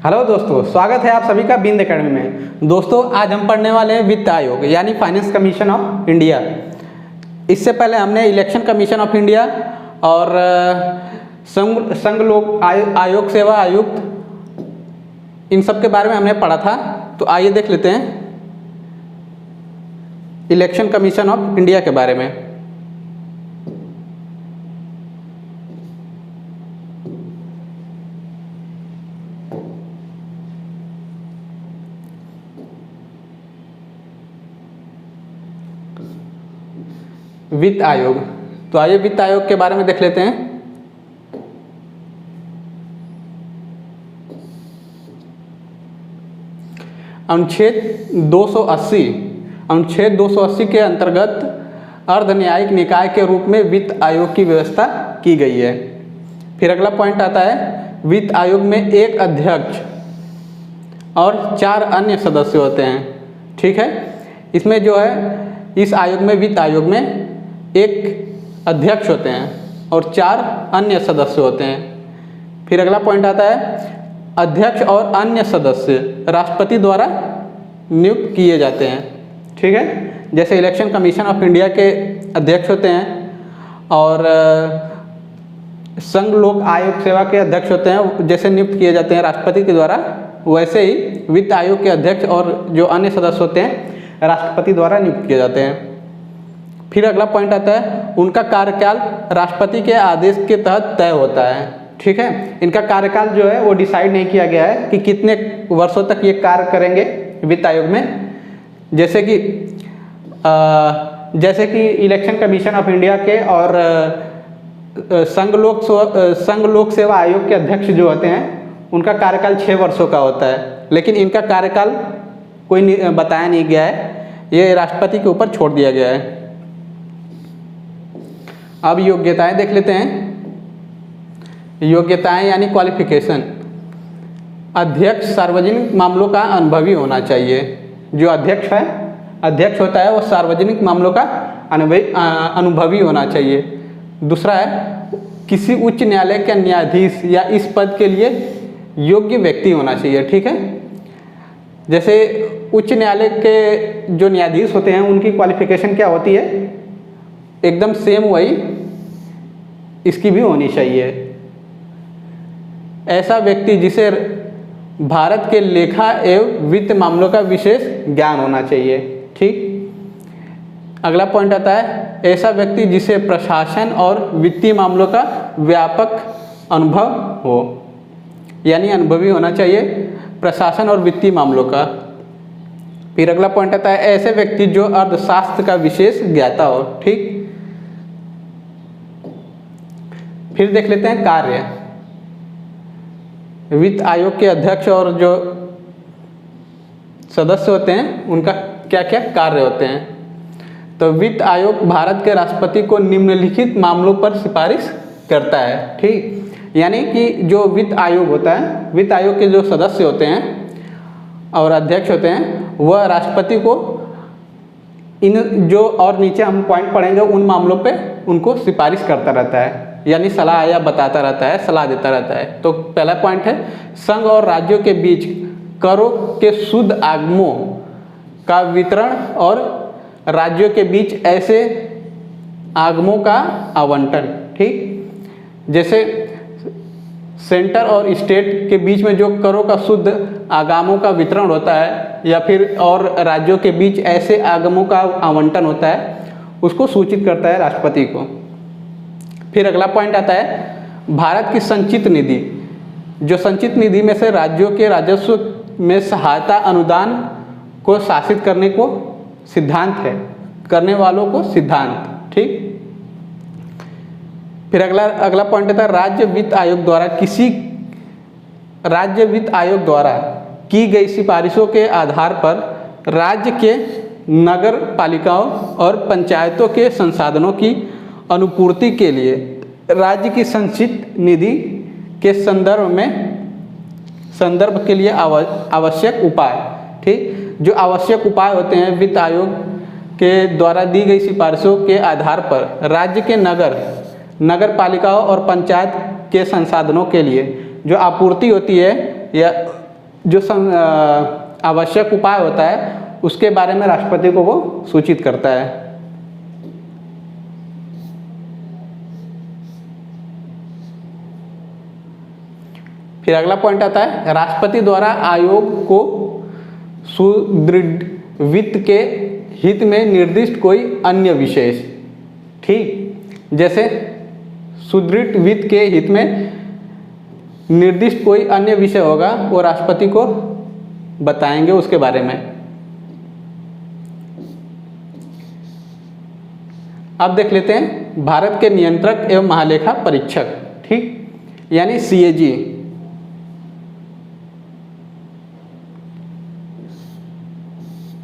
Hello दोस्तों, स्वागत है आप सभी का बिंद एकेडमी में। दोस्तों, आज हम पढ़ने वाले हैं वित्त आयोग यानी फाइनेंस कमीशन ऑफ इंडिया। इससे पहले हमने इलेक्शन कमीशन ऑफ इंडिया और संघ लोक आयोग सेवा आयुक्त इन सब के बारे में हमने पढ़ा था। तो आइए देख लेते हैं इलेक्शन कमीशन ऑफ इंडिया के बारे में। वित्त आयोग, तो आइए वित्त आयोग के बारे में देख लेते हैं। अनुच्छेद 280 के अंतर्गत अर्ध न्यायिक निकाय के रूप में वित्त आयोग की व्यवस्था की गई है। फिर अगला पॉइंट आता है, वित्त आयोग में एक अध्यक्ष और 4 अन्य सदस्य होते हैं। ठीक है, इसमें जो है इस आयोग में वित्त आयोग में एक अध्यक्ष होते हैं और 4 अन्य सदस्य होते हैं। फिर अगला पॉइंट आता है, अध्यक्ष और अन्य सदस्य राष्ट्रपति द्वारा नियुक्त किए जाते हैं। ठीक है, जैसे इलेक्शन कमीशन ऑफ इंडिया के अध्यक्ष होते हैं और संघ लोक आयोग सेवा के अध्यक्ष होते हैं, जैसे नियुक्त किए जाते हैं राष्ट्रपति के द्वारा, वैसे ही वित्त आयोग के अध्यक्ष और जो अन्य सदस्य होते हैं राष्ट्रपति द्वारा नियुक्त किए जाते हैं। फिर अगला पॉइंट आता है, उनका कार्यकाल राष्ट्रपति के आदेश के तहत तय होता है। ठीक है, इनका कार्यकाल जो है वो डिसाइड नहीं किया गया है कि कितने वर्षों तक ये कार्य करेंगे वित्त आयोग में। जैसे कि इलेक्शन कमीशन ऑफ इंडिया के और संघ लोक सेवा आयोग के अध्यक्ष जो होते हैं उनका कार्यकाल 6 वर्षों का होता है, लेकिन इनका कार्यकाल कोई बताया नहीं गया है, ये राष्ट्रपति के ऊपर छोड़ दिया गया है। अब योग्यताएं देख लेते हैं। योग्यताएं यानी क्वालिफिकेशन। अध्यक्ष सार्वजनिक मामलों का अनुभवी होना चाहिए। जो अध्यक्ष होता है वो सार्वजनिक मामलों का अनुभवी होना चाहिए। दूसरा है, किसी उच्च न्यायालय का न्यायाधीश या इस पद के लिए योग्य व्यक्ति होना चाहिए। ठीक है, जैसे उच्च न्यायालय के जो न्यायाधीश होते हैं उनकी क्वालिफिकेशन क्या होती है, एकदम सेम वही इसकी भी होनी चाहिए। ऐसा व्यक्ति जिसे भारत के लेखा एवं वित्त मामलों का विशेष ज्ञान होना चाहिए। ठीक, अगला पॉइंट आता है, ऐसा व्यक्ति जिसे प्रशासन और वित्तीय मामलों का व्यापक अनुभव हो, यानी अनुभवी होना चाहिए प्रशासन और वित्तीय मामलों का। फिर अगला पॉइंट आता है, ऐसे व्यक्ति जो अर्थशास्त्र का विशेष ज्ञाता हो। ठीक, फिर देख लेते हैं कार्य। वित्त आयोग के अध्यक्ष और जो सदस्य होते हैं उनका क्या क्या कार्य होते हैं। तो वित्त आयोग भारत के राष्ट्रपति को निम्नलिखित मामलों पर सिफारिश करता है। ठीक, यानी कि जो वित्त आयोग होता है, वित्त आयोग के जो सदस्य होते हैं और अध्यक्ष होते हैं, वह राष्ट्रपति को इन जो और नीचे हम पॉइंट पढ़ेंगे उन मामलों पे उनको सिफारिश करता रहता है, यानी सलाह या बताता रहता है, सलाह देता रहता है। तो पहला पॉइंट है, संघ और राज्यों के बीच करों के शुद्ध आगमों का वितरण और राज्यों के बीच ऐसे आगमों का आवंटन। ठीक, जैसे सेंटर और स्टेट के बीच में जो करों का शुद्ध आगमों का वितरण होता है या फिर और राज्यों के बीच ऐसे आगमों का आवंटन होता है, उसको सूचित करता है राष्ट्रपति को। फिर अगला पॉइंट आता है, भारत की संचित निधि, जो संचित निधि में से राज्यों के राजस्व में सहायता अनुदान को शासित करने को सिद्धांत है, करने वालों को सिद्धांत। ठीक, फिर अगला पॉइंट आता है, राज्य वित्त आयोग द्वारा की गई सिफारिशों के आधार पर राज्य के नगर पालिकाओं और पंचायतों के संसाधनों की अनुपूर्ति के लिए राज्य की संचित निधि के संदर्भ के लिए आवश्यक उपाय। ठीक, जो आवश्यक उपाय होते हैं वित्त आयोग के द्वारा दी गई सिफारिशों के आधार पर राज्य के नगर पालिकाओं और पंचायत के संसाधनों के लिए जो आपूर्ति होती है या जो आवश्यक उपाय होता है उसके बारे में राष्ट्रपति को वो सूचित करता है। फिर अगला पॉइंट आता है राष्ट्रपति द्वारा आयोग को सुदृढ़ वित्त के हित में निर्दिष्ट कोई अन्य विशेष, ठीक, जैसे सुदृढ़ वित्त के हित में निर्दिष्ट कोई अन्य विषय होगा वो राष्ट्रपति को बताएंगे उसके बारे में। अब देख लेते हैं भारत के नियंत्रक एवं महालेखा परीक्षक, ठीक, यानी सीएजी।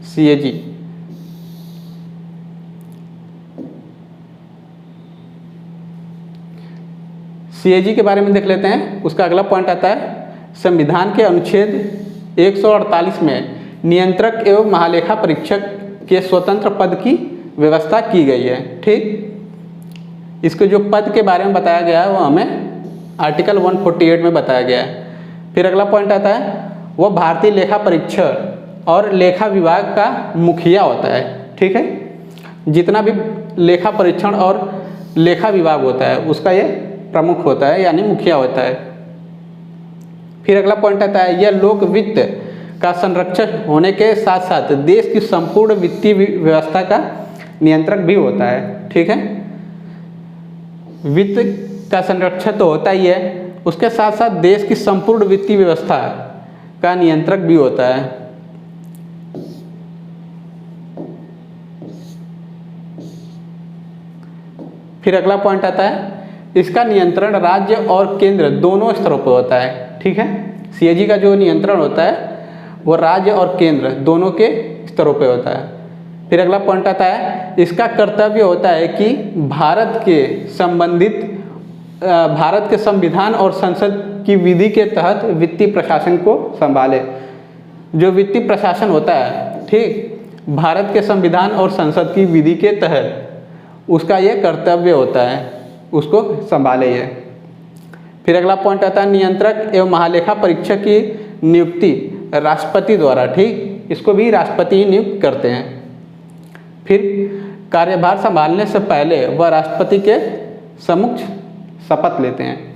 सीएजी सीएजी के बारे में देख लेते हैं। उसका अगला पॉइंट आता है संविधान के अनुच्छेद 148 में नियंत्रक एवं महालेखा परीक्षक के स्वतंत्र पद की व्यवस्था की गई है, ठीक। इसके जो पद के बारे में बताया गया है वो हमें आर्टिकल 148 में बताया गया है। फिर अगला पॉइंट आता है वो भारतीय लेखा परीक्षक और लेखा विभाग का मुखिया होता है, ठीक है। जितना भी लेखा परीक्षण और लेखा विभाग होता है उसका ये प्रमुख होता है यानी मुखिया होता है। फिर अगला पॉइंट आता है यह लोक वित्त का संरक्षक होने के साथ साथ देश की संपूर्ण वित्तीय व्यवस्था का नियंत्रक भी होता है, ठीक है। वित्त का संरक्षक तो होता ही है, उसके साथ साथ देश की संपूर्ण वित्तीय व्यवस्था का नियंत्रक भी होता है। फिर अगला पॉइंट आता है इसका नियंत्रण राज्य और केंद्र दोनों स्तरों पर होता है, ठीक है। सीएजी का जो नियंत्रण होता है वो राज्य और केंद्र दोनों के स्तरों पर होता है। फिर अगला पॉइंट आता है इसका कर्तव्य होता है कि भारत के संविधान और संसद की विधि के तहत वित्तीय प्रशासन को संभाले। जो वित्तीय प्रशासन होता है, ठीक, भारत के संविधान और संसद की विधि के तहत उसका ये कर्तव्य होता है, उसको संभाले ये। फिर अगला पॉइंट आता है नियंत्रक एवं महालेखा परीक्षक की नियुक्ति राष्ट्रपति द्वारा, ठीक, इसको भी राष्ट्रपति ही नियुक्त करते हैं। फिर कार्यभार संभालने से पहले वह राष्ट्रपति के समक्ष शपथ लेते हैं।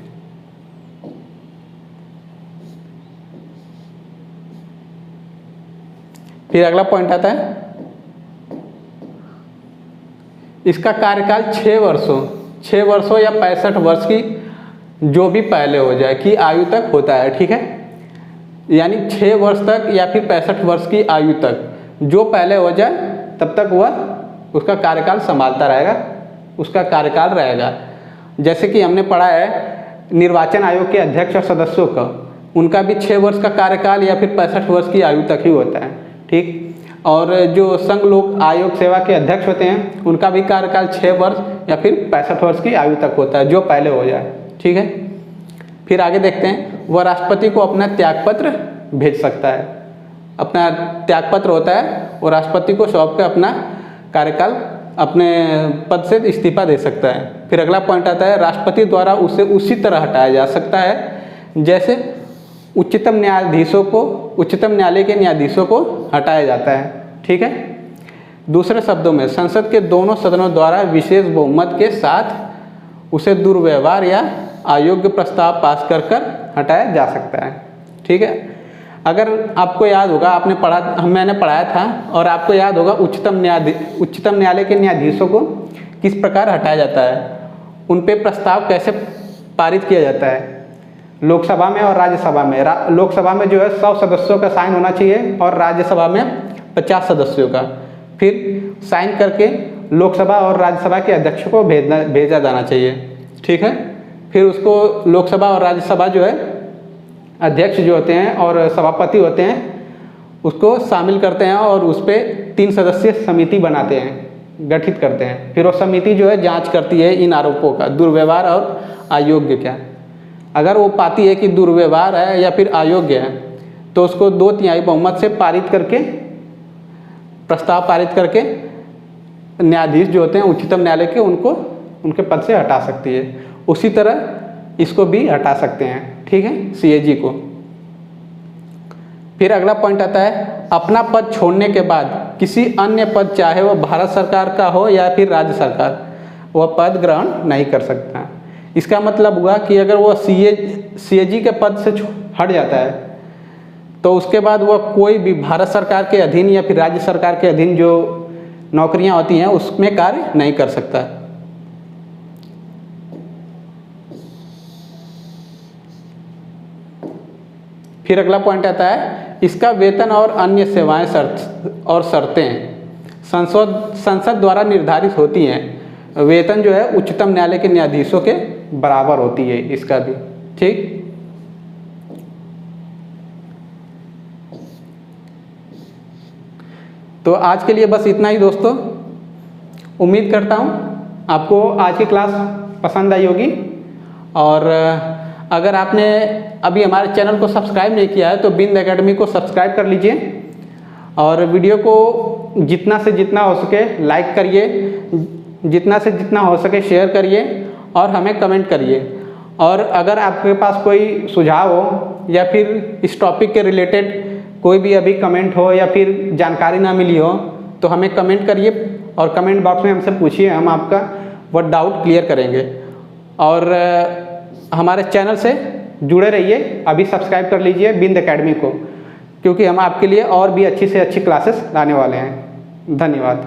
फिर अगला पॉइंट आता है इसका कार्यकाल 6 वर्षों या 65 वर्ष की जो भी पहले हो जाए की आयु तक होता है, ठीक है। यानी 6 वर्ष तक या फिर 65 वर्ष की आयु तक जो पहले हो जाए तब तक वह उसका कार्यकाल संभालता रहेगा, उसका कार्यकाल रहेगा। जैसे कि हमने पढ़ा है निर्वाचन आयोग के अध्यक्ष और सदस्यों का उनका भी 6 वर्ष का कार्यकाल या फिर 65 वर्ष की आयु तक ही होता है, ठीक। और जो संघ लोक आयोग सेवा के अध्यक्ष होते हैं उनका भी कार्यकाल 6 वर्ष या फिर 65 वर्ष की आयु तक होता है जो पहले हो जाए, ठीक है। फिर आगे देखते हैं वह राष्ट्रपति को अपना त्यागपत्र भेज सकता है। अपना त्यागपत्र होता है वो राष्ट्रपति को सौंप कर अपना कार्यकाल अपने पद से इस्तीफा दे सकता है। फिर अगला पॉइंट आता है राष्ट्रपति द्वारा उसे उसी तरह हटाया जा सकता है जैसे उच्चतम न्यायालय के न्यायाधीशों को हटाया जाता है, ठीक है। दूसरे शब्दों में संसद के दोनों सदनों द्वारा विशेष बहुमत के साथ उसे दुर्व्यवहार या अयोग्य प्रस्ताव पास कर हटाया जा सकता है, ठीक है। अगर आपको याद होगा मैंने पढ़ाया था और आपको याद होगा उच्चतम न्यायालय के न्यायाधीशों को किस प्रकार हटाया जाता है, उन पे प्रस्ताव कैसे पारित किया जाता है लोकसभा में और राज्यसभा में। लोकसभा में जो है 100 सदस्यों का साइन होना चाहिए और राज्यसभा में 50 सदस्यों का। फिर साइन करके लोकसभा और राज्यसभा के अध्यक्ष को भेजा जाना चाहिए, ठीक है। फिर उसको लोकसभा और राज्यसभा जो है अध्यक्ष जो होते हैं और सभापति होते हैं उसको शामिल करते हैं और उस पर 3 सदस्यीय समिति बनाते हैं, गठित करते हैं। फिर वो समिति जो है जांच करती है इन आरोपों का, दुर्व्यवहार और अयोग्य क्या। अगर वो पाती है कि दुर्व्यवहार है या फिर अयोग्य है तो उसको 2/3 बहुमत से प्रस्ताव पारित करके न्यायाधीश जो होते हैं उच्चतम न्यायालय के उनके पद से हटा सकती है। उसी तरह इसको भी हटा सकते हैं, ठीक है, सीएजी को। फिर अगला पॉइंट आता है, अपना पद छोड़ने के बाद किसी अन्य पद, चाहे वह भारत सरकार का हो या फिर राज्य सरकार, वह पद ग्रहण नहीं कर सकता। इसका मतलब हुआ कि अगर वह सीएजी के पद से हट जाता है तो उसके बाद वह कोई भी भारत सरकार के अधीन या फिर राज्य सरकार के अधीन जो नौकरियां होती हैं उसमें कार्य नहीं कर सकता। फिर अगला पॉइंट आता है, इसका वेतन और अन्य सेवाएं शर्तें संसद द्वारा निर्धारित होती हैं। वेतन जो है उच्चतम न्यायालय के न्यायाधीशों के बराबर होती है इसका भी। ठीक, तो आज के लिए बस इतना ही दोस्तों। उम्मीद करता हूँ आपको आज की क्लास पसंद आई होगी, और अगर आपने अभी हमारे चैनल को सब्सक्राइब नहीं किया है तो बिंद एकेडमी को सब्सक्राइब कर लीजिए, और वीडियो को जितना से जितना हो सके लाइक करिए, जितना से जितना हो सके शेयर करिए, और हमें कमेंट करिए। और अगर आपके पास कोई सुझाव हो या फिर इस टॉपिक के रिलेटेड कोई भी अभी कमेंट हो या फिर जानकारी ना मिली हो तो हमें कमेंट करिए, और कमेंट बॉक्स में हमसे पूछिए, हम आपका वह डाउट क्लियर करेंगे। और हमारे चैनल से जुड़े रहिए, अभी सब्सक्राइब कर लीजिए बिंद एकेडमी को, क्योंकि हम आपके लिए और भी अच्छी से अच्छी क्लासेस लाने वाले हैं। धन्यवाद।